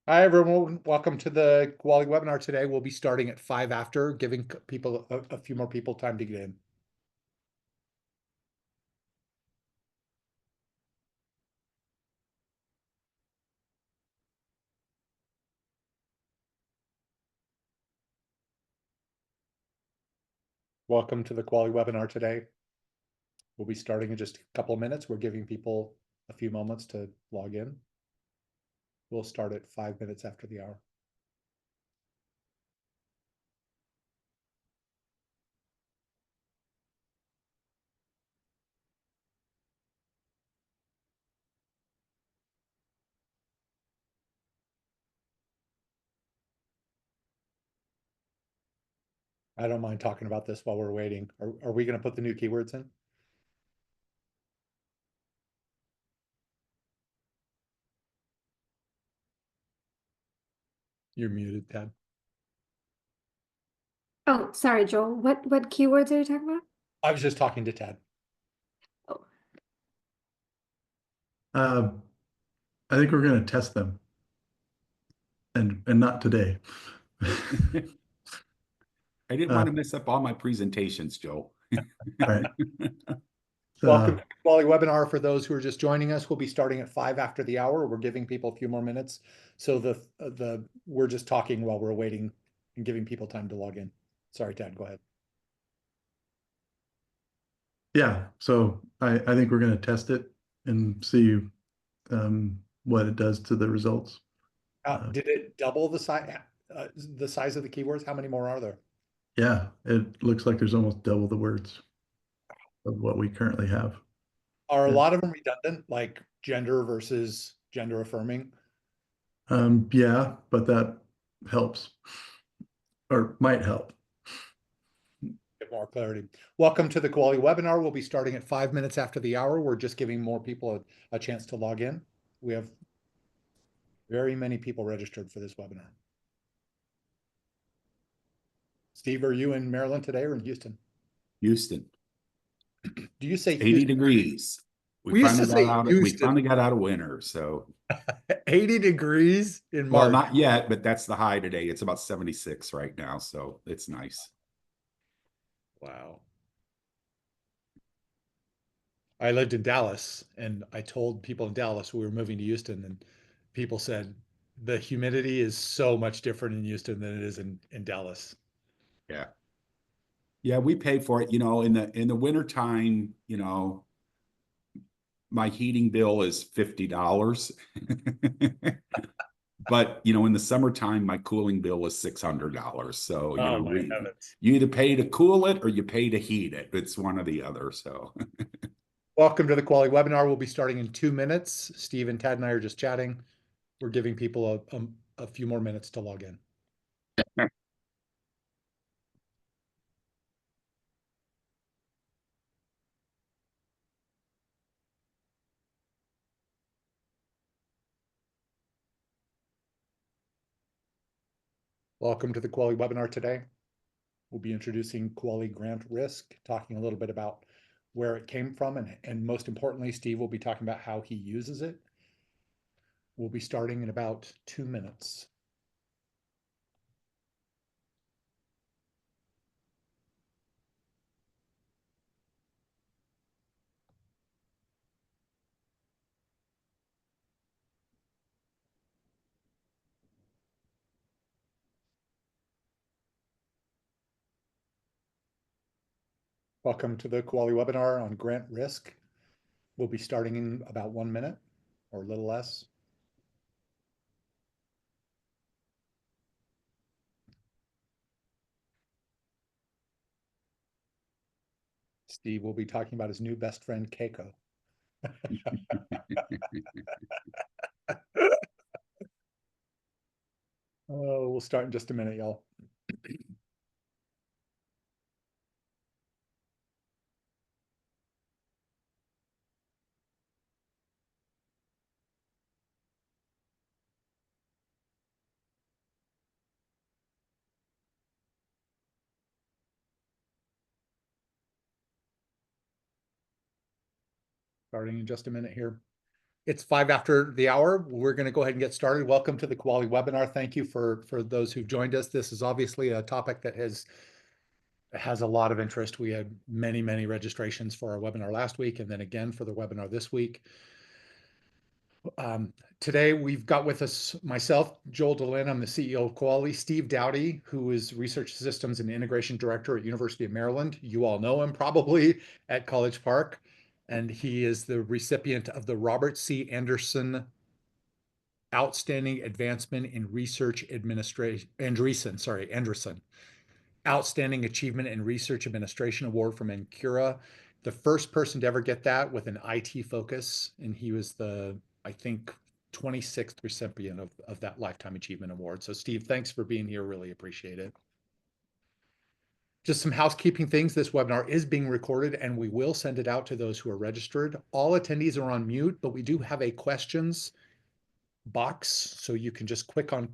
Hi, everyone. Welcome to the Kuali webinar today. We'll be starting at 5 after, giving people a few more people time to get in. Welcome to the Kuali webinar today. We'll be starting in just a couple of minutes. We're giving people a few moments to log in. We'll start at 5 minutes after the hour. I don't mind talking about this while we're waiting. Are we going to put the new keywords in? You're muted, Ted. Oh, sorry, Joel. What keywords are you talking about? I was just talking to Ted. Oh, I think we're going to test them, and not today. I didn't want to mess up all my presentations, Joe. Right. Welcome to the Kuali webinar. For those who are just joining us, we'll be starting at 5 after the hour. We're giving people a few more minutes. So we're just talking while we're waiting and giving people time to log in. Sorry, Ted, go ahead. Yeah, so I think we're going to test it and see what it does to the results. Did it double the size of the keywords? How many more are there? Yeah, it looks like there's almost double the words of what we currently have. Are a Yeah. lot of them redundant, like gender versus gender affirming? Yeah, but that helps or might help. Get more clarity. Welcome to the Kuali webinar. We'll be starting at 5 minutes after the hour. We're just giving more people a chance to log in. We have very many people registered for this webinar. Steve, are you in Maryland today or in Houston? Houston. Do you say 80 Houston? degrees. We used to say We Houston. finally got out of winter. So 80 degrees in well, March. not yet, but that's the high today. It's about 76 right now. So it's nice. Wow. I lived in Dallas and I told people in Dallas we were moving to Houston, and people said the humidity is so much different in Houston than it is in Dallas. Yeah. Yeah, we pay for it, in the wintertime, my heating bill is $50. But in the summertime, my cooling bill was $600. So, Oh my heavens. you either pay to cool it or you pay to heat it. It's one or the other. So Welcome to the Kuali webinar. We'll be starting in 2 minutes. Steve and Tad and I are just chatting. We're giving people a few more minutes to log in. Welcome to the Kuali webinar today. We'll be introducing Kuali GrantRisk, talking a little bit about where it came from, and most importantly, Steve will be talking about how he uses it. We'll be starting in about 2 minutes. Welcome to the Kuali webinar on GrantRisk. We'll be starting in about 1 minute or a little less. Steve will be talking about his new best friend, Keiko. Oh, we'll start in just a minute, y'all. Starting in just a minute here. It's 5 after the hour. We're going to go ahead and get started. Welcome to the Kuali webinar. Thank you for those who've joined us. This is obviously a topic that has a lot of interest. We had many registrations for our webinar last week, and then again for the webinar this week. Today we've got with us myself, Joel Delin. I'm the CEO of Kuali. Steve Dowdy, who is Research Systems and Integration Director at University of Maryland. You all know him probably at College Park. And he is the recipient of the Robert C. Anderson Outstanding Advancement in Research Administration, Anderson. Outstanding Achievement in Research Administration Award from NCURA. The first person to ever get that with an IT focus. And he was the, I think, 26th recipient of that Lifetime Achievement Award. So Steve, thanks for being here. Really appreciate it. Just some housekeeping things. This webinar is being recorded and we will send it out to those who are registered. All attendees are on mute, but we do have a questions box, so you can just click on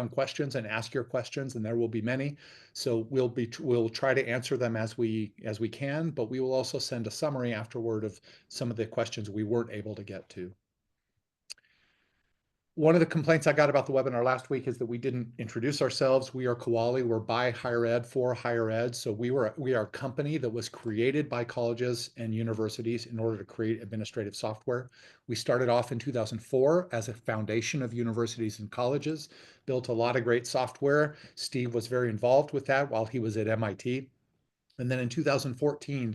questions and ask your questions, and there will be many. So we'll try to answer them as we can, but we will also send a summary afterward of some of the questions we weren't able to get to. One of the complaints I got about the webinar last week is that we didn't introduce ourselves. We are Kuali. We're by higher ed for higher ed. So we are a company that was created by colleges and universities in order to create administrative software. We started off in 2004 as a foundation of universities and colleges, built a lot of great software. Steve was very involved with that while he was at MIT. And then in 2014,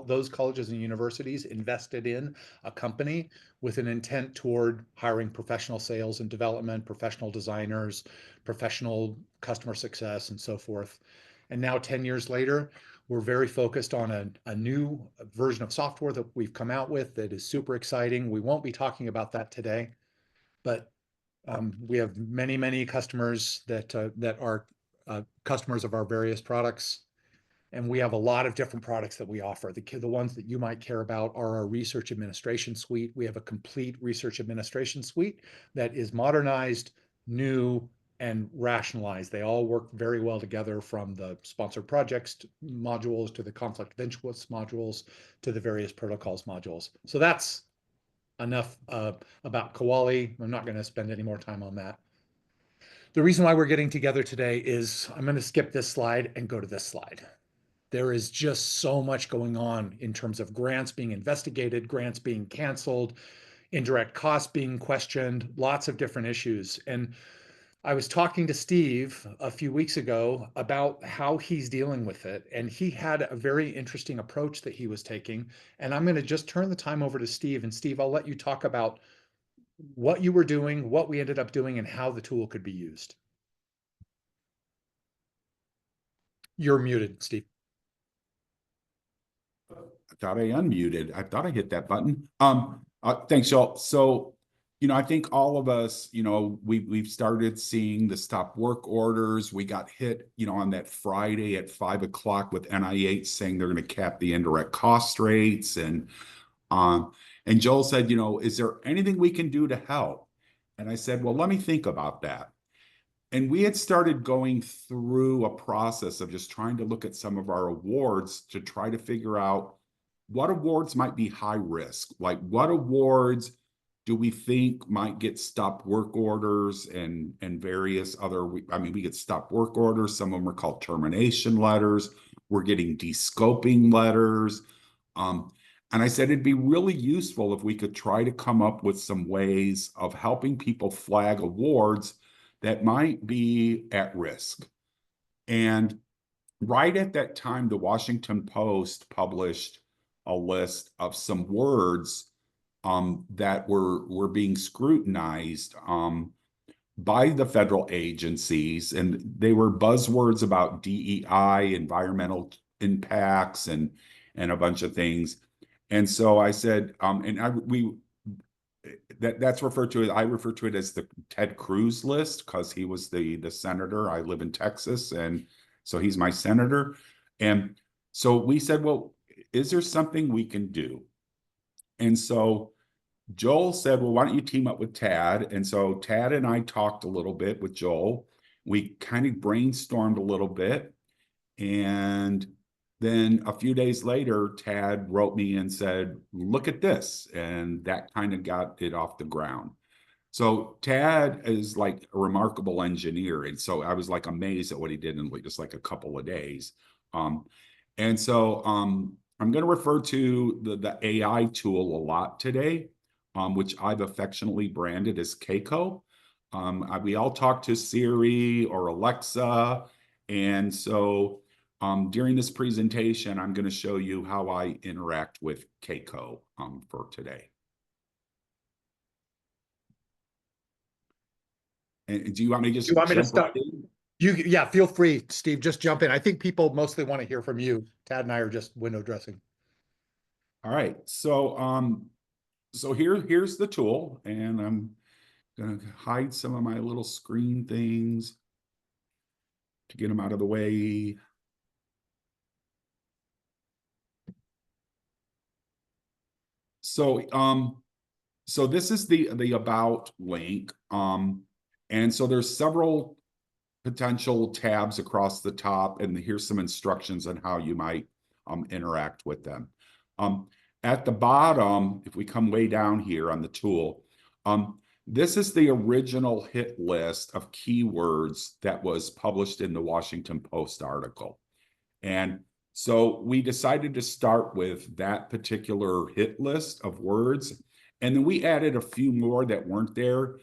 those colleges and universities invested in a company with an intent toward hiring professional sales and development, professional designers, professional customer success, and so forth. And now 10 years later, we're very focused on a new version of software that we've come out with that is super exciting. We won't be talking about that today, but we have many customers that are customers of our various products. And we have a lot of different products that we offer. The ones that you might care about are our research administration suite. We have a complete research administration suite that is modernized, new, and rationalized. They all work very well together, from the sponsored projects modules to the conflict of interest modules to the various protocols modules. So that's enough about Kuali. I'm not going to spend any more time on that. The reason why we're getting together today is I'm going to skip this slide and go to this slide. There is just so much going on in terms of grants being investigated, grants being canceled, indirect costs being questioned, lots of different issues. And I was talking to Steve a few weeks ago about how he's dealing with it. And he had a very interesting approach that he was taking. And I'm going to just turn the time over to Steve. And Steve, I'll let you talk about what you were doing, what we ended up doing, and how the tool could be used. You're muted, Steve. I thought I unmuted. I thought I hit that button. Thanks, y'all. So, I think all of us, we've started seeing the stop work orders. We got hit, on that Friday at 5 o'clock with NIH saying they're going to cap the indirect cost rates. And Joel said, is there anything we can do to help? And I said, well, let me think about that. And we had started going through a process of just trying to look at some of our awards to try to figure out what awards might be high risk. Like, what awards do we think might get stop work orders and various other, we get stop work orders. Some of them are called termination letters. We're getting descoping letters. And I said it'd be really useful if we could try to come up with some ways of helping people flag awards that might be at risk. And right at that time, the Washington Post published a list of some words that were being scrutinized by the federal agencies. And they were buzzwords about DEI, environmental impacts, and a bunch of things. And so I said, that's referred to, I refer to it as the Ted Cruz list, because he was the senator. I live in Texas, and so he's my senator. And so we said, well, is there something we can do? And so Joel said, well, why don't you team up with Tad? And so Tad and I talked a little bit with Joel. We kind of brainstormed a little bit, and then a few days later, Tad wrote me and said, look at this. And that kind of got it off the ground. So Tad is like a remarkable engineer. And so I was like amazed at what he did in just like a couple of days. And so I'm going to refer to the AI tool a lot today, which I've affectionately branded as Keiko. We all talk to Siri or Alexa. And so during this presentation, I'm going to show you how I interact with Keiko for today. And do you want me to just Do you want me to jump right start? in? Yeah, feel free, Steve, just jump in. I think people mostly want to hear from you. Tad and I are just window dressing. All right. So here's the tool, and I'm gonna hide some of my little screen things to get them out of the way. So this is the about link. And so there's several potential tabs across the top, and here's some instructions on how you might interact with them. At the bottom, if we come way down here on the tool, this is the original hit list of keywords that was published in the Washington Post article. And so we decided to start with that particular hit list of words. And then we added a few more that weren't there.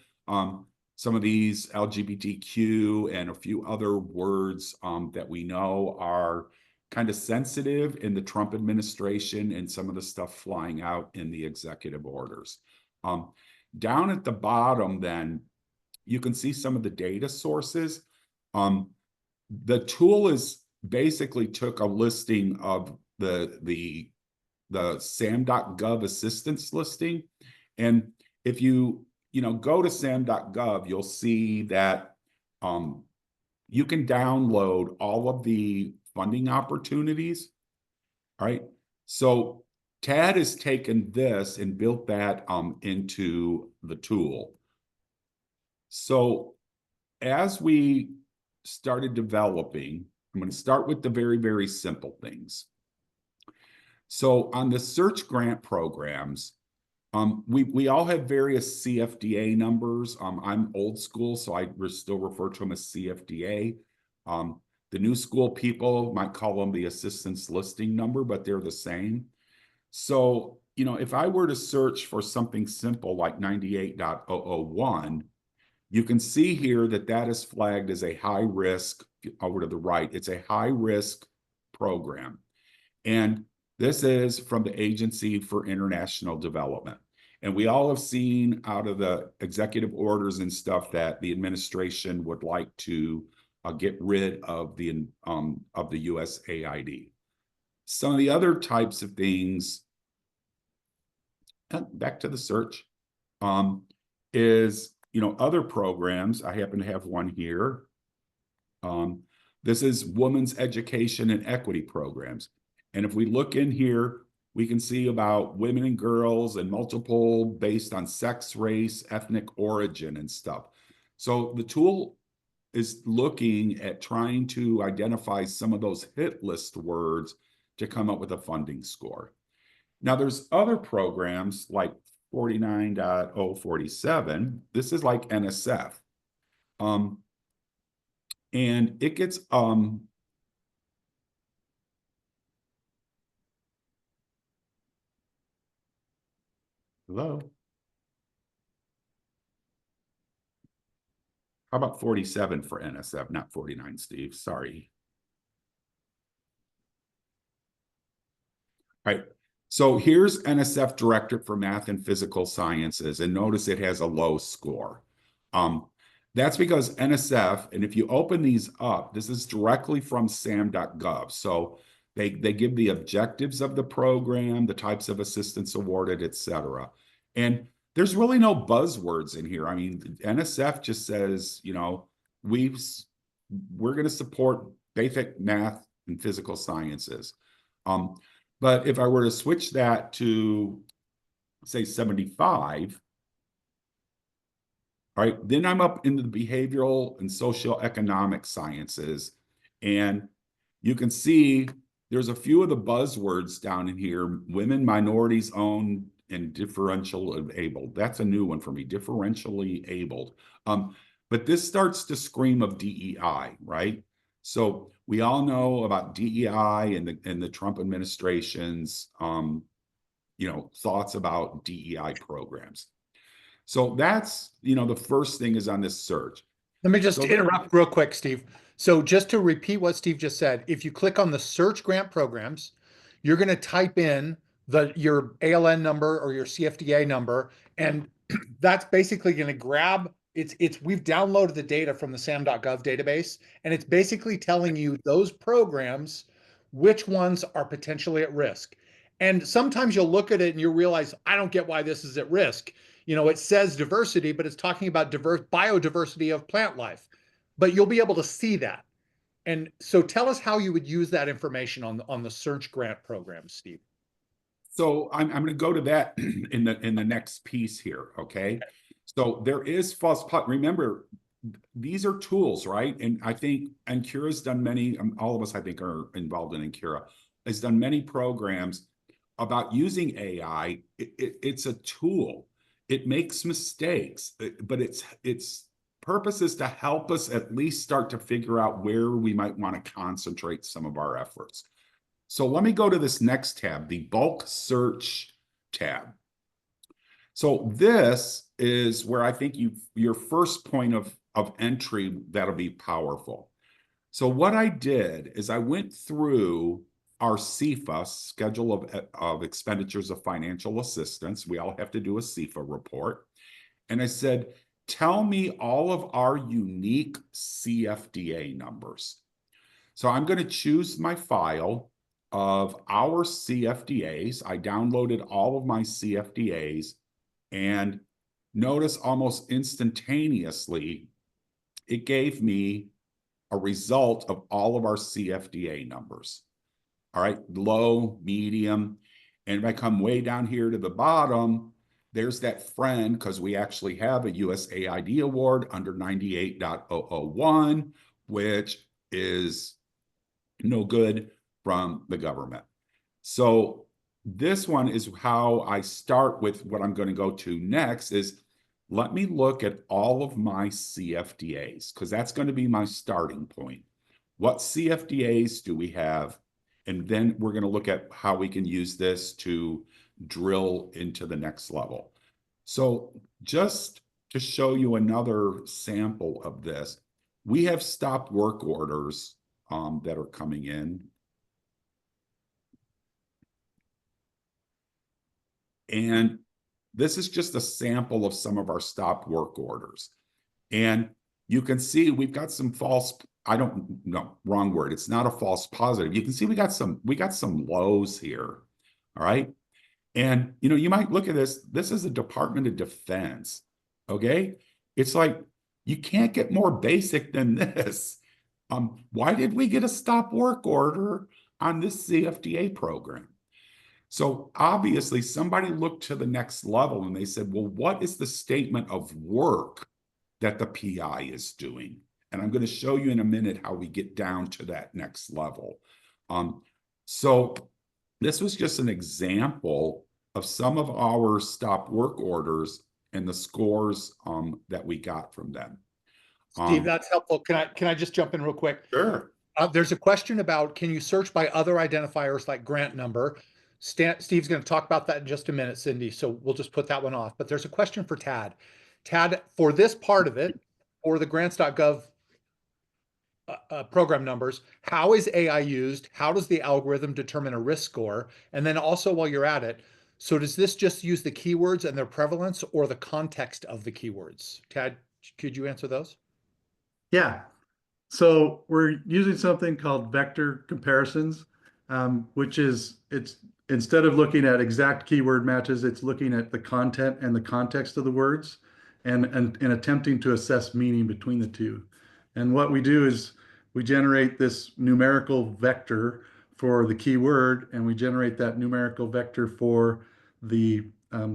Some of these LGBTQ and a few other words that we know are kind of sensitive in the Trump administration and some of the stuff flying out in the executive orders. Down at the bottom, then, you can see some of the data sources. The tool is basically took a listing of the sam.gov assistance listing. And if you go to sam.gov, you'll see that you can download all of the funding opportunities. All right. So Tad has taken this and built that into the tool. So as we started developing, I'm going to start with the very, very simple things. So on the search grant programs, we all have various CFDA numbers. I'm old school, so I still refer to them as CFDA. The new school people might call them the assistance listing number, but they're the same. So, if I were to search for something simple like 98.001, you can see here that that is flagged as a high risk. Over to the right, it's a high risk program. And this is from the Agency for International Development. And we all have seen out of the executive orders and stuff that the administration would like to get rid of the USAID. Some of the other types of things, back to the search, is other programs. I happen to have one here. This is women's education and equity programs. And if we look in here, we can see about women and girls and multiple based on sex, race, ethnic origin and stuff. So the tool is looking at trying to identify some of those hit list words to come up with a funding score. Now there's other programs like 49.047. This is like NSF. And it gets hello. How about 47 for NSF, not 49, Steve? Sorry. All right. So here's NSF Directorate for Math and Physical Sciences, and notice it has a low score. That's because NSF, and if you open these up, this is directly from sam.gov. So they give the objectives of the program, the types of assistance awarded, et cetera. And there's really no buzzwords in here. I mean, NSF just says, we're going to support basic math and physical sciences. But if I were to switch that to, say, 75, all right, then I'm up into the behavioral and socioeconomic sciences. And you can see there's a few of the buzzwords down in here: women, minorities owned, and differential abled. That's a new one for me, differentially abled. But this starts to scream of DEI, right? So we all know about DEI and the Trump administration's thoughts about DEI programs. So that's the first thing is on this search. Let me just So interrupt real quick, Steve. So just to repeat what Steve just said, if you click on the search grant programs, you're going to type in your ALN number or your CFDA number, and that's basically going to grab we've downloaded the data from the sam.gov database, and it's basically telling you those programs, which ones are potentially at risk. And sometimes you'll look at it and you realize, I don't get why this is at risk. It says diversity, but it's talking about biodiversity of plant life. But you'll be able to see that. And so tell us how you would use that information on the search grant program, Steve. So I'm going to go to that in the next piece here. Okay. So there is false remember, these are tools, right? And I think Ancura's done many, all of us I think are involved in Ancura, has done many programs about using AI. It's a tool. It makes mistakes, but its purpose is to help us at least start to figure out where we might want to concentrate some of our efforts. So let me go to this next tab, the bulk search tab. So this is where I think your first point of entry that'll be powerful. So what I did is I went through our CFA, Schedule of Expenditures of Financial Assistance. We all have to do a CFA report. And I said, tell me all of our unique CFDA numbers. So I'm going to choose my file of our CFDAs. I downloaded all of my CFDAs, and notice almost instantaneously, it gave me a result of all of our CFDA numbers. All right, low, medium. And if I come way down here to the bottom, there's that friend, because we actually have a USAID award under 98.001, which is no good from the government. So this one is how I start with what I'm going to go to next is, let me look at all of my CFDAs, because that's going to be my starting point. What CFDAs do we have? And then we're going to look at how we can use this to drill into the next level. So just to show you another sample of this, we have stop work orders that are coming in. And this is just a sample of some of our stop work orders. And you can see we've got some false, I don't know, wrong word. It's not a false positive. You can see we got some lows here. All right. And you might look at this. This is the Department of Defense. Okay. It's like, you can't get more basic than this. Why did we get a stop work order on this CFDA program? So obviously somebody looked to the next level and they said, well, what is the statement of work that the PI is doing? And I'm going to show you in a minute how we get down to that next level. So this was just an example of some of our stop work orders and the scores that we got from them. Steve, that's helpful. Can I just jump in real quick? Sure. There's a question about, can you search by other identifiers like grant number? Steve's going to talk about that in just a minute, Cindy. So we'll just put that one off. But there's a question for Tad. Tad, for this part of it, or the grants.gov program numbers, how is AI used? How does the algorithm determine a risk score? And then also while you're at it, so does this just use the keywords and their prevalence or the context of the keywords? Tad, could you answer those? Yeah. So we're using something called vector comparisons, which is, it's instead of looking at exact keyword matches, it's looking at the content and the context of the words and attempting to assess meaning between the two. And what we do is we generate this numerical vector for the keyword, and we generate that numerical vector for the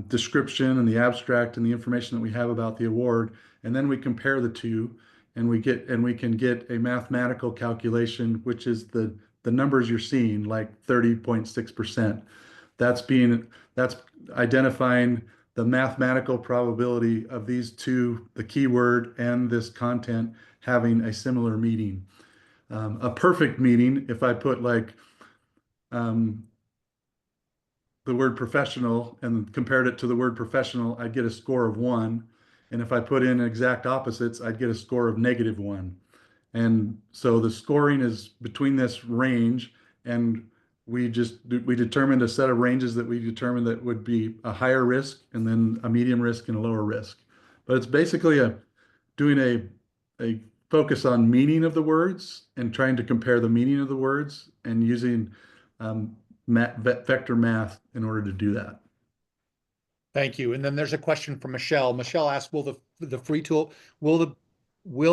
description and the abstract and the information that we have about the award. And then we compare the two, and we can get a mathematical calculation, which is the the numbers you're seeing, like 30.6%, that's identifying the mathematical probability of these two, the keyword and this content, having a similar meaning. A perfect meaning, if I put like the word professional and compared it to the word professional, I'd get a score of 1. And if I put in exact opposites, I'd get a score of -1. And so the scoring is between this range, and we determined a set of ranges that we determined that would be a higher risk, and then a medium risk and a lower risk. But it's basically doing a focus on meaning of the words and trying to compare the meaning of the words and using vector math in order to do that. Thank you. And then there's a question from Michelle. Michelle asked, will the free tool, will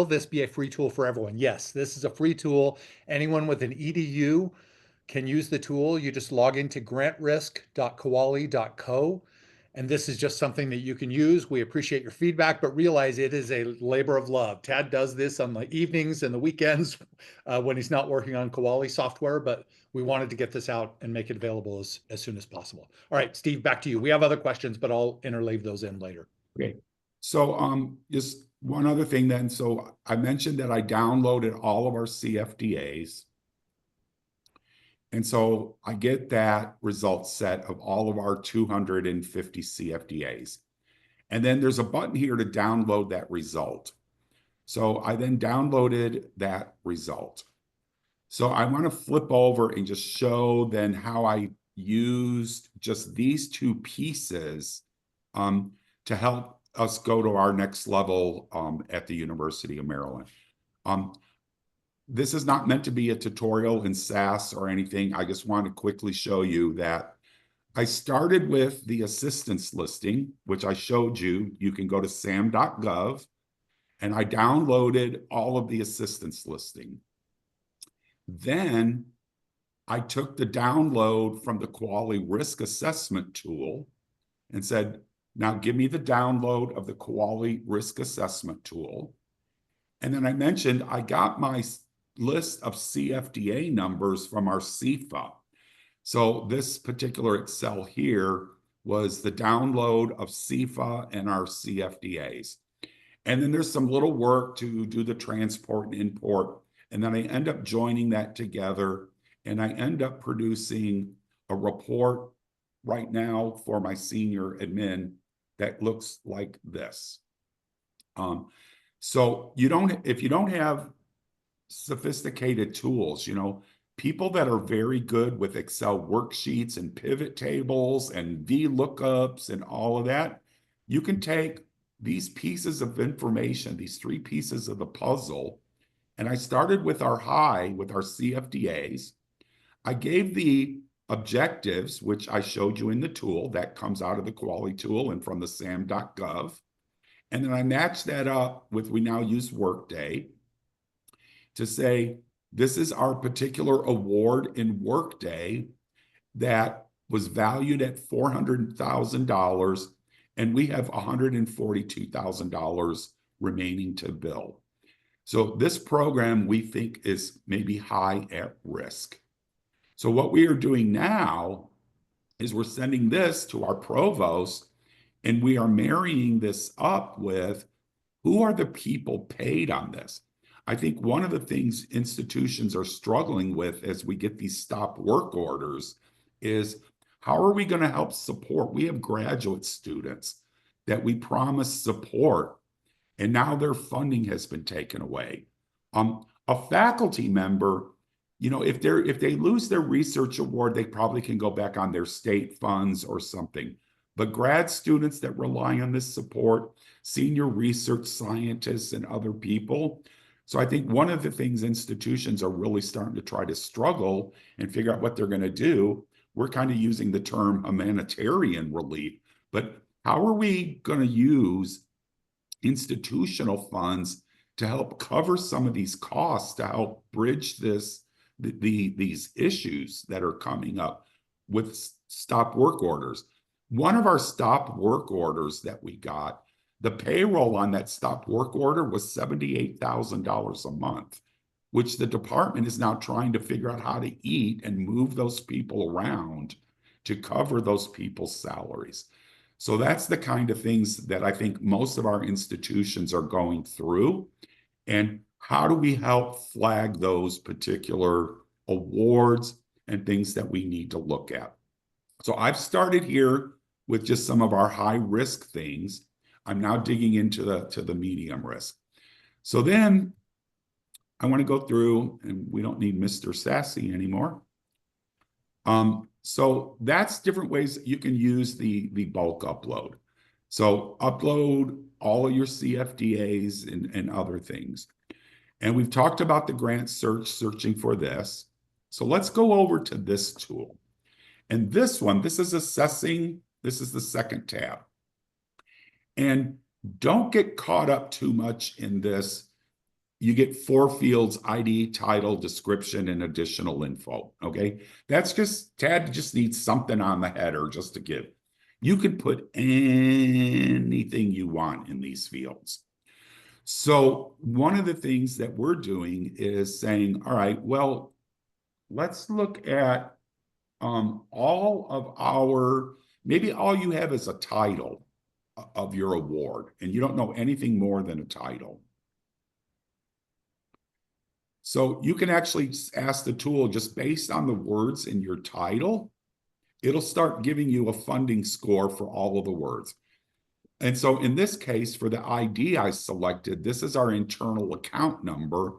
this be a free tool for everyone? Yes, this is a free tool. Anyone with an EDU can use the tool. You just log into grantrisk.kuali.co. And this is just something that you can use. We appreciate your feedback, but realize it is a labor of love. Tad does this on the evenings and the weekends when he's not working on Kuali software, but we wanted to get this out and make it available as soon as possible. All right, Steve, back to you. We have other questions, but I'll interleave those in later. Okay. So just one other thing then. So I mentioned that I downloaded all of our CFDAs. And so I get that result set of all of our 250 CFDAs. And then there's a button here to download that result. So I then downloaded that result. So I want to flip over and just show then how I used just these two pieces to help us go to our next level at the University of Maryland. This is not meant to be a tutorial in SAS or anything. I just want to quickly show you that I started with the assistance listing, which I showed you. You can go to sam.gov, and I downloaded all of the assistance listing. Then I took the download from the Kuali risk assessment tool and said, now give me the download of the Kuali risk assessment tool. And then I mentioned I got my list of CFDA numbers from our CIFA. So this particular Excel here was the download of CIFA and our CFDAs. And then there's some little work to do the transport and import. And then I end up joining that together, and I end up producing a report right now for my senior admin that looks like this. So if you don't have sophisticated tools, people that are very good with Excel worksheets and pivot tables and VLOOKUPs and all of that, you can take these pieces of information, these three pieces of the puzzle. And I started with our CFDAs. I gave the objectives, which I showed you in the tool that comes out of the Kuali tool and from the sam.gov. And then I matched that up with, we now use Workday to say, this is our particular award in Workday that was valued at $400,000, and we have $142,000 remaining to bill. So this program we think is maybe high at risk. So what we are doing now is we're sending this to our provost, and we are marrying this up with who are the people paid on this. I think one of the things institutions are struggling with as we get these stop work orders is how are we going to help support? We have graduate students that we promised support, and now their funding has been taken away. A faculty member, if they lose their research award, they probably can go back on their state funds or something. But grad students that rely on this support, senior research scientists and other people. So I think one of the things institutions are really starting to try to struggle and figure out what they're going to do. We're kind of using the term humanitarian relief, but how are we going to use institutional funds to help cover some of these costs, to help bridge these issues that are coming up with stop work orders? One of our stop work orders that we got, the payroll on that stop work order was $78,000 a month. which the department is now trying to figure out how to eat and move those people around to cover those people's salaries. So that's the kind of things that I think most of our institutions are going through. And how do we help flag those particular awards and things that we need to look at? So I've started here with just some of our high risk things. I'm now digging into the medium risk. So then I want to go through, and we don't need Mr. Sassy anymore. So that's different ways that you can use the bulk upload. So upload all of your CFDAs and other things. And we've talked about the grant searching for this. So let's go over to this tool. And this one, this is assessing, this is the second tab. And don't get caught up too much in this. You get 4 fields: ID, title, description, and additional info, okay? That's just, TAD just needs something on the header just to give. You can put anything you want in these fields. So one of the things that we're doing is saying, all right, well, let's look at all of our, maybe all you have is a title of your award, and you don't know anything more than a title. So you can actually ask the tool, just based on the words in your title, it'll start giving you a funding score for all of the words. And so in this case, for the ID I selected, this is our internal account number,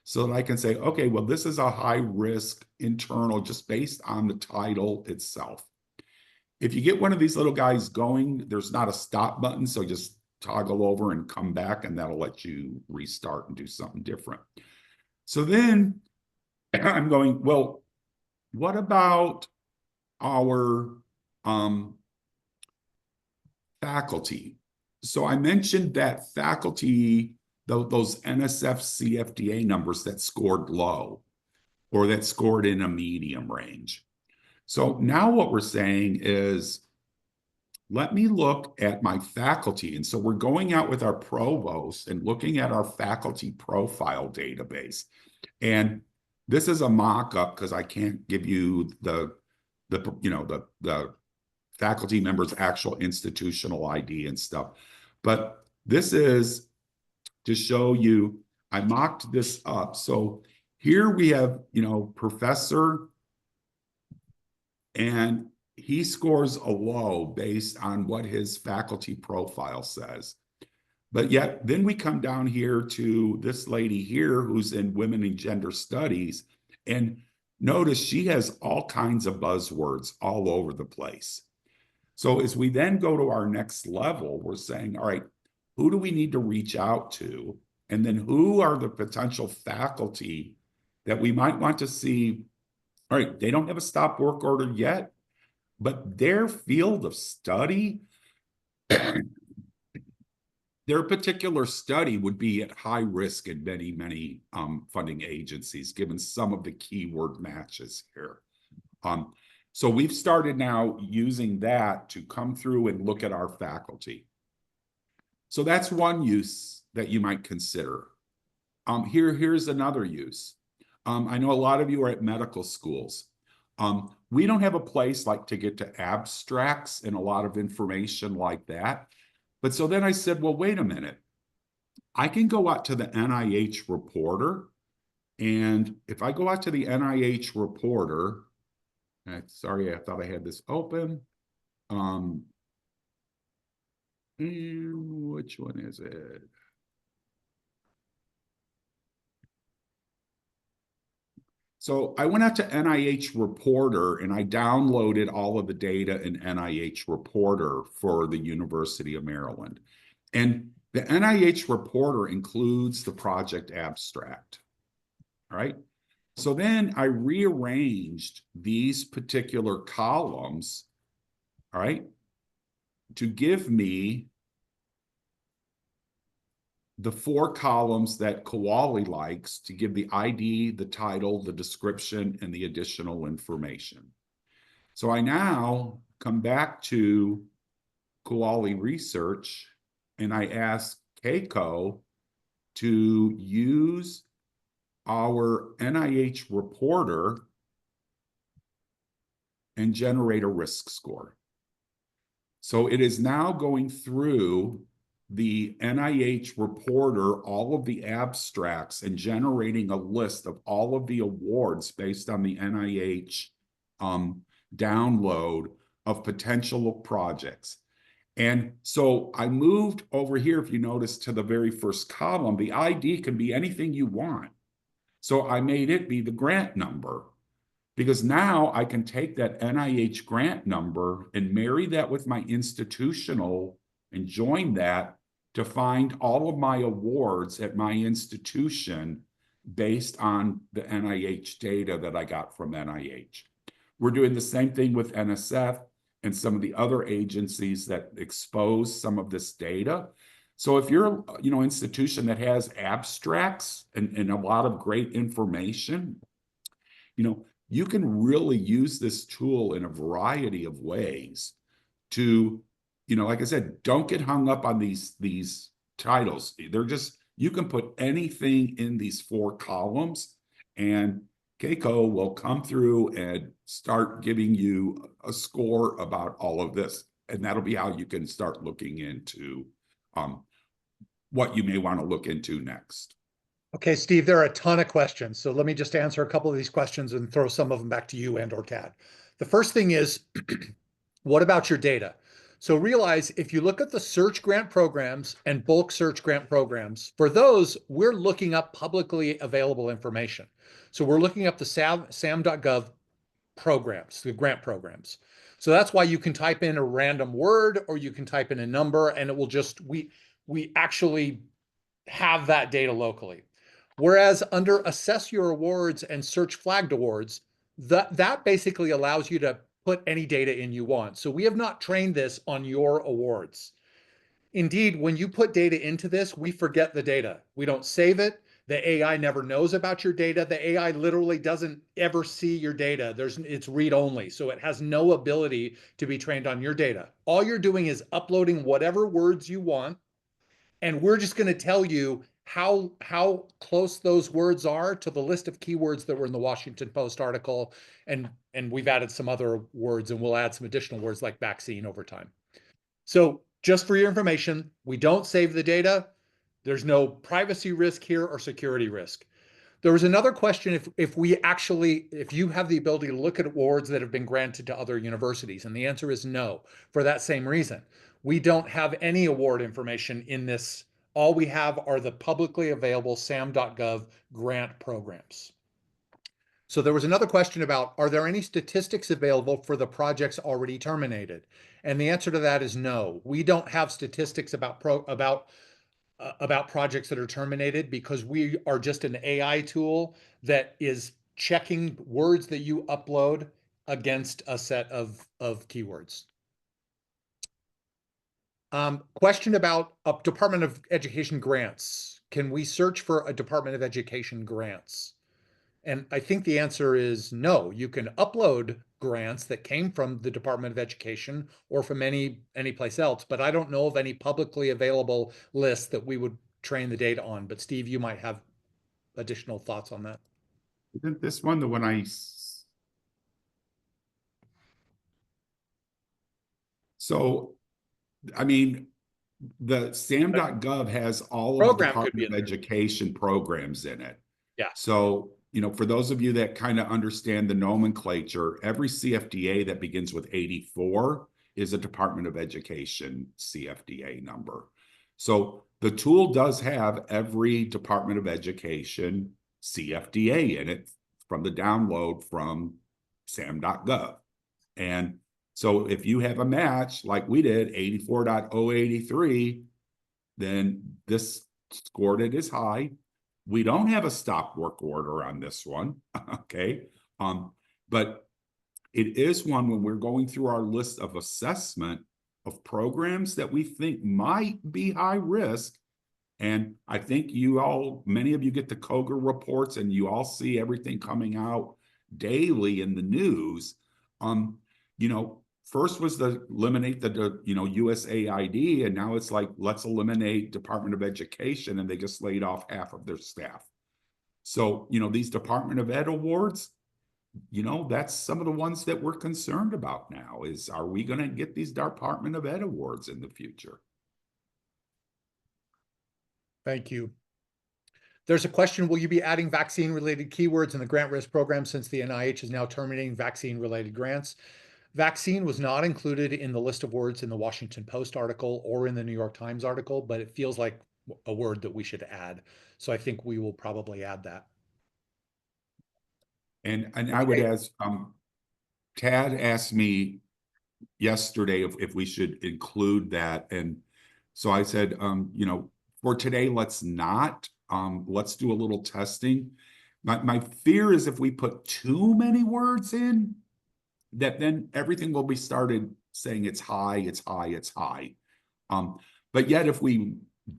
so that I can say, okay, well, this is a high risk internal just based on the title itself. If you get one of these little guys going, there's not a stop button, so just toggle over and come back, and that'll let you restart and do something different. So then I'm going, well, what about our faculty? So I mentioned that faculty, those NSF CFDA numbers that scored low or that scored in a medium range. So now what we're saying is, let me look at my faculty. And so we're going out with our provost and looking at our faculty profile database. And this is a mock-up because I can't give you the faculty member's actual institutional ID and stuff. But this is to show you, I mocked this up. So here we have, professor, and he scores a low based on what his faculty profile says. But yet then we come down here to this lady here who's in women and gender studies, and notice she has all kinds of buzzwords all over the place. So as we then go to our next level, we're saying, all right, who do we need to reach out to? And then who are the potential faculty that we might want to see? All right, they don't have a stop work order yet, but their field of study, their particular study would be at high risk in many, many funding agencies, given some of the keyword matches here. So we've started now using that to come through and look at our faculty. So that's one use that you might consider. Here's another use. I know a lot of you are at medical schools. We don't have a place like to get to abstracts and a lot of information like that. But so then I said, well, wait a minute. I can go out to the NIH reporter. And if I go out to the NIH reporter, sorry, I thought I had this open. And which one is it? So I went out to NIH Reporter and I downloaded all of the data in NIH Reporter for the University of Maryland. And the NIH Reporter includes the project abstract, all right? So then I rearranged these particular columns, all right, to give me the 4 columns that Kuali likes, to give the ID, the title, the description, and the additional information. So I now come back to Kuali Research and I ask Keiko to use our NIH reporter and generate a risk score. So it is now going through the NIH reporter, all of the abstracts, and generating a list of all of the awards based on the NIH download of potential projects. And so I moved over here, if you notice, to the very first column. The ID can be anything you want. So I made it be the grant number, because now I can take that NIH grant number and marry that with my institutional and join that to find all of my awards at my institution based on the NIH data that I got from NIH. We're doing the same thing with NSF and some of the other agencies that expose some of this data. So if you're, institution that has abstracts and a lot of great information, you can really use this tool in a variety of ways to, like I said, don't get hung up on these titles. They're just, you can put anything in these 4 columns, and Keiko will come through and start giving you a score about all of this. And that'll be how you can start looking into what you may want to look into next. Okay, Steve, there are a ton of questions. So let me just answer a couple of these questions and throw some of them back to you and or Tad. The first thing is, what about your data? So realize if you look at the search grant programs and bulk search grant programs, for those, we're looking up publicly available information. So we're looking up the sam.gov programs, the grant programs. So that's why you can type in a random word or you can type in a number and it will just, we actually have that data locally. Whereas under assess your awards and search flagged awards, that basically allows you to put any data in you want. So we have not trained this on your awards. Indeed, when you put data into this, we forget the data. We don't save it. The AI never knows about your data. The AI literally doesn't ever see your data. It's read only. So it has no ability to be trained on your data. All you're doing is uploading whatever words you want. And we're just going to tell you how close those words are to the list of keywords that were in the Washington Post article. And we've added some other words, and we'll add some additional words like vaccine over time. So just for your information, we don't save the data. There's no privacy risk here or security risk. There was another question if you have the ability to look at awards that have been granted to other universities, and the answer is no, for that same reason. We don't have any award information in this. All we have are the publicly available sam.gov grant programs. So there was another question about, are there any statistics available for the projects already terminated? And the answer to that is no. We don't have statistics about projects that are terminated because we are just an AI tool that is checking words that you upload against a set of keywords. Question about Department of Education grants. Can we search for a Department of Education grants? And I think the answer is no. You can upload grants that came from the Department of Education or from any place else, but I don't know of any publicly available lists that we would train the data on. But Steve, you might have additional thoughts on that. Isn't this one the one So, I mean, the sam.gov has all of the Department of Education programs in it. Yeah. So, for those of you that kind of understand the nomenclature, every CFDA that begins with 84 is a Department of Education CFDA number. So the tool does have every Department of Education CFDA in it from the download from sam.gov. And so if you have a match like we did, 84.083, then this scored it as high. We don't have a stop work order on this one, okay? But it is one when we're going through our list of assessment of programs that we think might be high risk. And I think many of you get the COGR reports and you all see everything coming out daily in the news. First was to eliminate the USAID, and now it's like, let's eliminate Department of Education, and they just laid off half of their staff. So, these Department of Ed awards, that's some of the ones that we're concerned about now is, are we going to get these Department of Ed awards in the future? Thank you. There's a question, will you be adding vaccine-related keywords in the grant risk program since the NIH is now terminating vaccine-related grants? Vaccine was not included in the list of words in the Washington Post article or in the New York Times article, but it feels like a word that we should add. So I think we will probably add that. And I would ask, Tad asked me yesterday if we should include that. And so I said, for today, let's not. Let's do a little testing. My fear is if we put too many words in, that then everything will be started saying it's high, it's high, it's high. But yet if we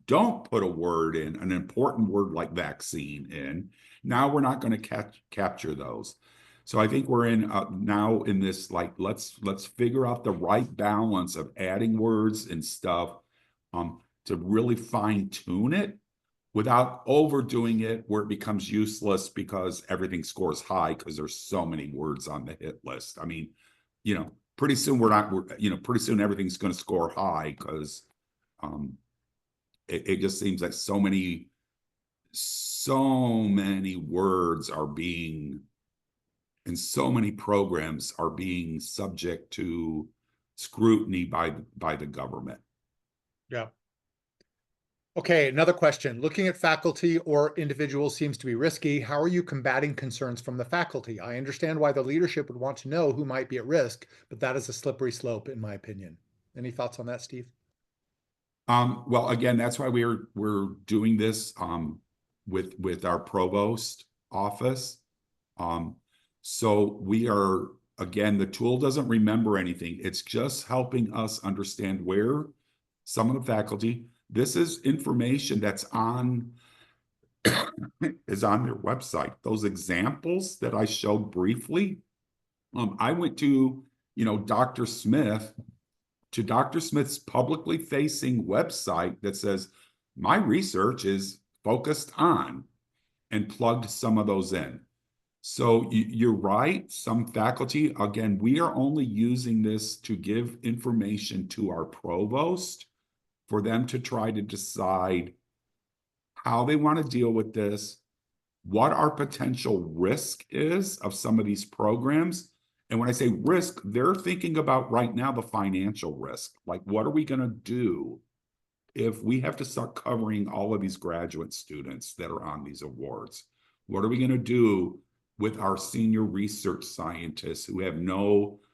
don't put a word in, an important word like vaccine in, now we're not going to capture those. So I think we're in now in this, like, let's figure out the right balance of adding words and stuff to really fine tune it without overdoing it where it becomes useless because everything scores high because there's so many words on the hit list. I mean, pretty soon pretty soon everything's going to score high because it just seems like so many words are being, and so many programs are being subject to scrutiny by the government. Yeah. Okay, another question. Looking at faculty or individuals seems to be risky. How are you combating concerns from the faculty? I understand why the leadership would want to know who might be at risk, but that is a slippery slope, in my opinion. Any thoughts on that, Steve? Well, again, that's why we're doing this with our provost office. So we are, again, the tool doesn't remember anything. It's just helping us understand where some of the faculty, this is information that's on is on their website. Those examples that I showed briefly, I went to, Dr. Smith, to Dr. Smith's publicly facing website that says, my research is focused on, and plugged some of those in. So you're right. Some faculty, again, we are only using this to give information to our provost for them to try to decide how they want to deal with this, what our potential risk is of some of these programs. And when I say risk, they're thinking about right now the financial risk. Like, what are we going to do if we have to start covering all of these graduate students that are on these awards? What are we going to do with our senior research scientists who are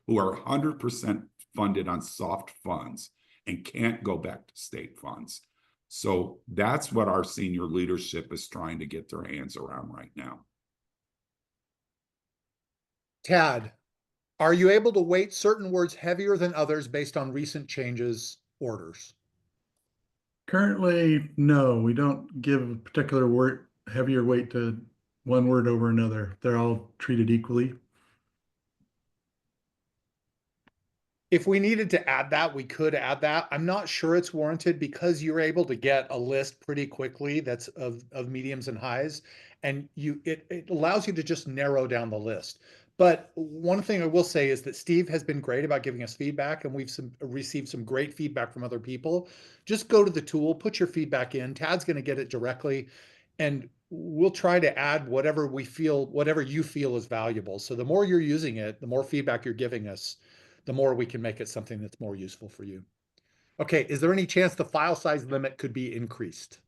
100% funded on soft funds and can't go back to state funds? So that's what our senior leadership is trying to get their hands around right now. Tad, are you able to weight certain words heavier than others based on recent changes orders? Currently, no, we don't give a particular word heavier weight to one word over another. They're all treated equally. If we needed to add that, we could add that. I'm not sure it's warranted because you're able to get a list pretty quickly that's of mediums and highs, and it allows you to just narrow down the list. But one thing I will say is that Steve has been great about giving us feedback, and we've received some great feedback from other people. Just go to the tool, put your feedback in. Tad's going to get it directly, and we'll try to add whatever you feel is valuable. So the more you're using it, the more feedback you're giving us, the more we can make it something that's more useful for you. Okay, is there any chance the file size limit could be increased?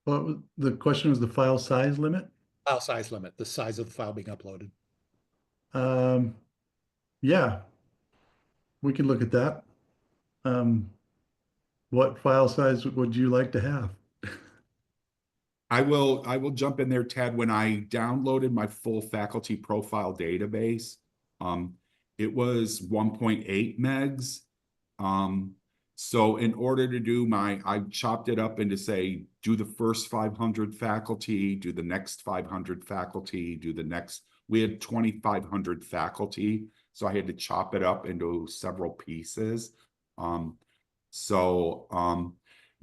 Well, the question was the file size limit? File size limit, the size of the file being uploaded. Yeah, we can look at that. What file size would you like to have? I will jump in there, Ted. When I downloaded my full faculty profile database, it was 1.8 megs. So in order to do I chopped it up into, say, do the first 500 faculty, do the next 500 faculty, do the next, we had 2,500 faculty. So I had to chop it up into several pieces.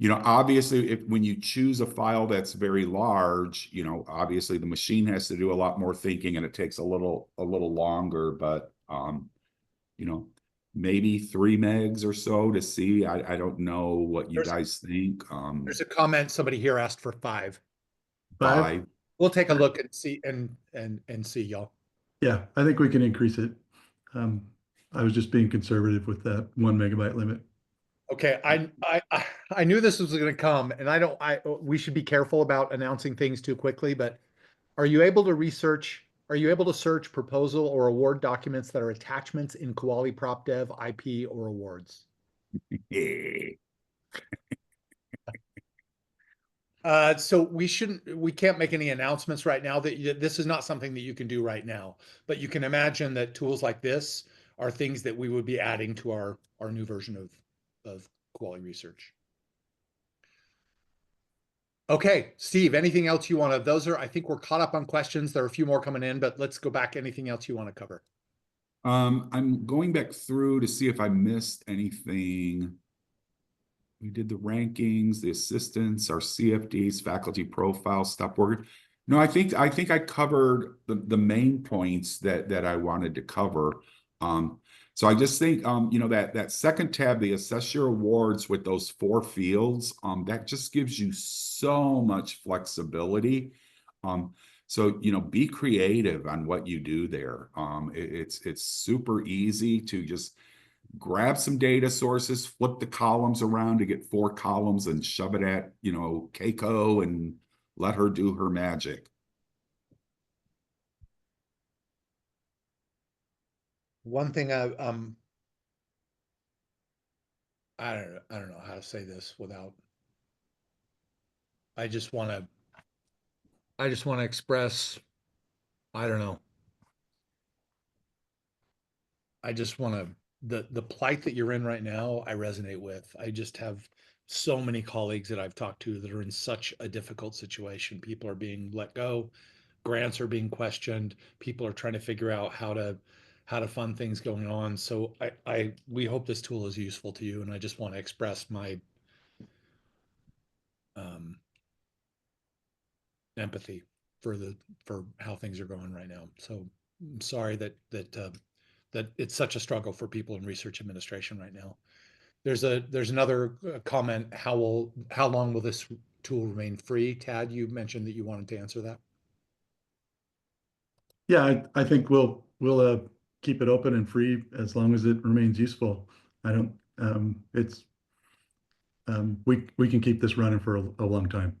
Obviously, when you choose a file that's very large, obviously the machine has to do a lot more thinking and it takes a little longer, but, maybe 3 megs or so to see. I don't know what you guys think. There's a comment, somebody here asked for 5. 5? 5. We'll take a look and see, and see, y'all. Yeah, I think we can increase it. I was just being conservative with that 1 megabyte limit. Okay, I knew this was going to come, and we should be careful about announcing things too quickly, but are you able to search proposal or award documents that are attachments in Kuali Prop Dev, IP, or awards? So we can't make any announcements right now. That this is not something that you can do right now, but you can imagine that tools like this are things that we would be adding to our new version of Kuali Research. Okay, Steve, anything else you want to, I think we're caught up on questions. There are a few more coming in, but let's go back. Anything else you want to cover? I'm going back through to see if I missed anything. We did the rankings, the assistants, our CFDs, faculty profiles, stop work. No, I think I covered the main points that I wanted to cover. So I just think that second tab, the assess your awards with those 4 fields, that just gives you so much flexibility. So be creative on what you do there. It's super easy to just grab some data sources, flip the columns around to get 4 columns and shove it at, Keiko and let her do her magic. One thing I don't know how to say this without, I just want to express, I don't know. I just want to, the plight that you're in right now, I resonate with. I just have so many colleagues that I've talked to that are in such a difficult situation. People are being let go, grants are being questioned, people are trying to figure out how to fund things going on. So we hope this tool is useful to you, and I just want to express my empathy for how things are going right now. So I'm sorry that it's such a struggle for people in research administration right now. There's another comment. How long will this tool remain free? Tad, you mentioned that you wanted to answer that. Yeah, I think we'll keep it open and free as long as it remains useful. I don't, we can keep this running for a long time.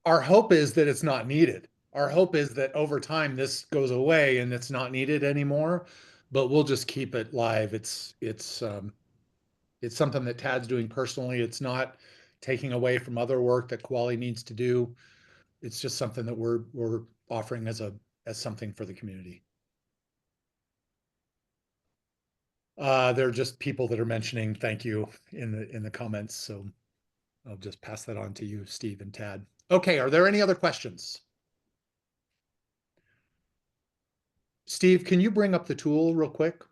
Our hope is that it's not needed. Our hope is that over time this goes away and it's not needed anymore, but we'll just keep it live. It's something that Tad's doing personally. It's not taking away from other work that Kuali needs to do. It's just something that we're offering as something for the community. There are just people that are mentioning thank you in the comments, so I'll just pass that on to you, Steve and Tad. Okay, are there any other questions? Steve, can you bring up the tool real quick?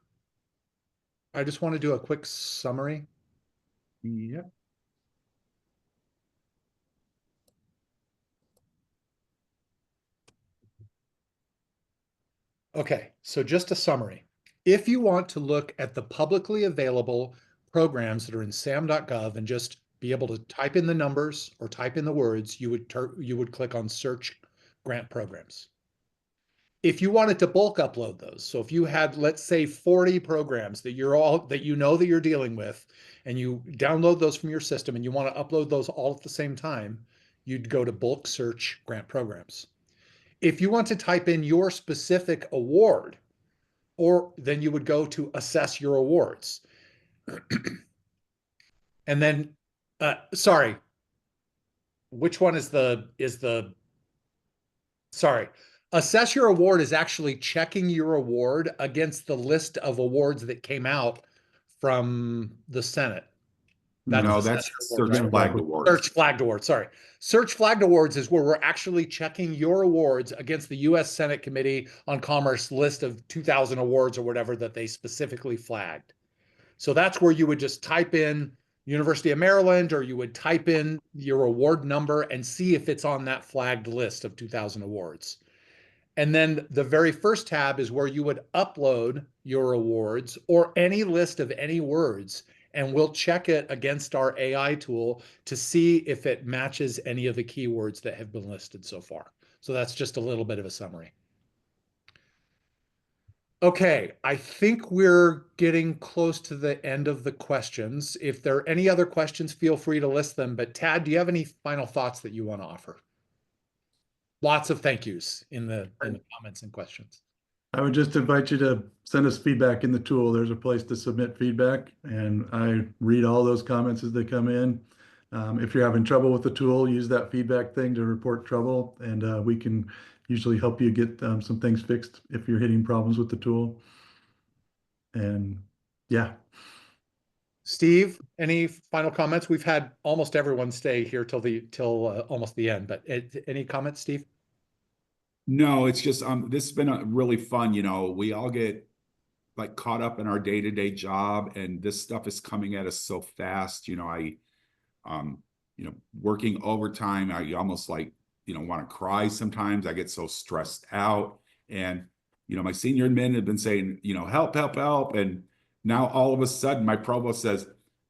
I just want to do a quick summary. Yep. Okay, so just a summary. If you want to look at the publicly available programs that are in sam.gov and just be able to type in the numbers or type in the words, you would click on search grant programs. If you wanted to bulk upload those, so if you had, let's say, 40 programs that you're dealing with, and you download those from your system and you want to upload those all at the same time, you'd go to bulk search grant programs. If you want to type in your specific award, then you would go to assess your awards. And then, sorry, which one is sorry. Assess your award is actually checking your award against the list of awards that came out from the Senate. No, that's search flagged awards. Search flagged awards, sorry. Search flagged awards is where we're actually checking your awards against the U.S. Senate Committee on Commerce list of 2,000 awards or whatever that they specifically flagged. So that's where you would just type in University of Maryland, or you would type in your award number and see if it's on that flagged list of 2000 awards. And then the very first tab is where you would upload your awards or any list of any words, and we'll check it against our AI tool to see if it matches any of the keywords that have been listed so far. So that's just a little bit of a summary. Okay, I think we're getting close to the end of the questions. If there are any other questions, feel free to list them. But Tad, do you have any final thoughts that you want to offer? Lots of thank yous in the comments and questions. I would just invite you to send us feedback in the tool. There's a place to submit feedback, and I read all those comments as they come in. If you're having trouble with the tool, use that feedback thing to report trouble, and we can usually help you get some things fixed if you're hitting problems with the tool. And yeah. Steve, any final comments? We've had almost everyone stay here till almost the end, but any comments, Steve? No, it's just this has been a really fun, we all get like caught up in our day-to-day job, and this stuff is coming at us so fast. Working overtime, I almost like, want to cry sometimes. I get so stressed out. And, my senior admin have been saying, help, help, help. And now all of a sudden my provost says,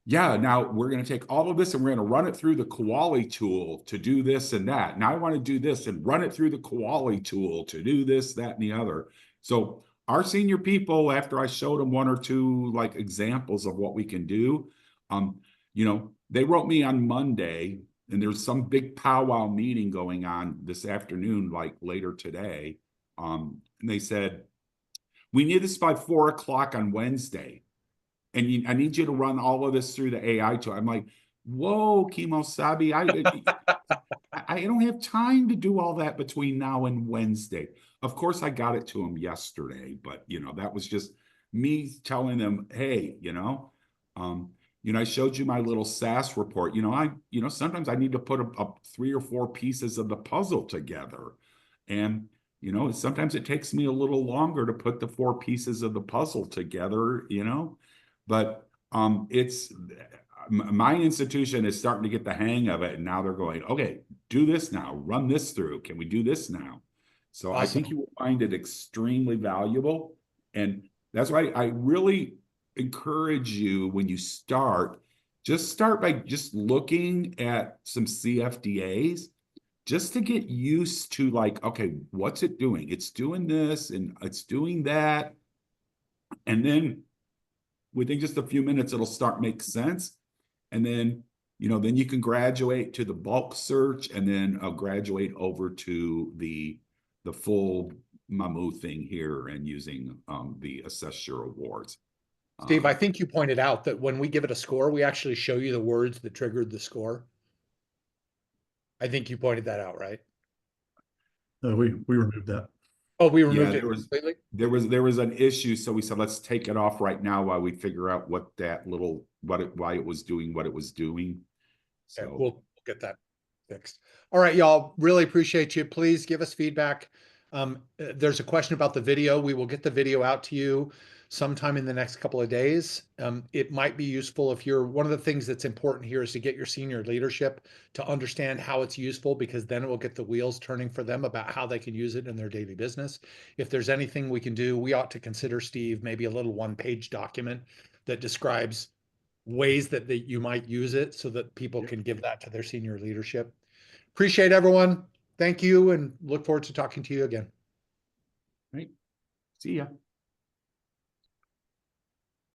yeah, now we're going to take all of this and we're going to run it through the Kuali tool to do this and that. Now I want to do this and run it through the Kuali tool to do this, that, and the other. So our senior people, after I showed them one or two like examples of what we can do, they wrote me on Monday, and there's some big powwow meeting going on this afternoon, like later today. And they said, we need this by 4 o'clock on Wednesday. And I need you to run all of this through the AI tool. I'm like, whoa, Kimo Sabi, I don't have time to do all that between now and Wednesday. Of course, I got it to them yesterday, but that was just me telling them, hey, I showed you my little SAS report. Sometimes I need to put up 3 or 4 pieces of the puzzle together, and sometimes it takes me a little longer to put the 4 pieces of the puzzle together. But it's my institution is starting to get the hang of it, and now they're going, okay, do this now, run this through. Can we do this now? So awesome. I think you will find it extremely valuable, and that's why I really encourage you when you start by just looking at some CFDAs, just to get used to like, okay, what's it doing? It's doing this and it's doing that, and then within just a few minutes, it'll start make sense. And then, then you can graduate to the bulk search, and then graduate over to the full Mamu thing here and using the assess your awards. Steve, I think you pointed out that when we give it a score, we actually show you the words that triggered the score. I think you pointed that out, right? We removed that. Oh, we removed it completely? There was an issue, so we said let's take it off right now while we figure out why it was doing what it was doing. So okay, we'll get that fixed. All right, y'all. Really appreciate you. Please give us feedback. There's a question about the video. We will get the video out to you sometime in the next couple of days. It might be useful if one of the things that's important here is to get your senior leadership to understand how it's useful, because then it will get the wheels turning for them about how they can use it in their daily business. If there's anything we can do, we ought to consider, Steve, maybe a little one-page document that describes ways that you might use it so that people can give that to their senior leadership. Appreciate everyone. Thank you, and look forward to talking to you again. Right. See ya.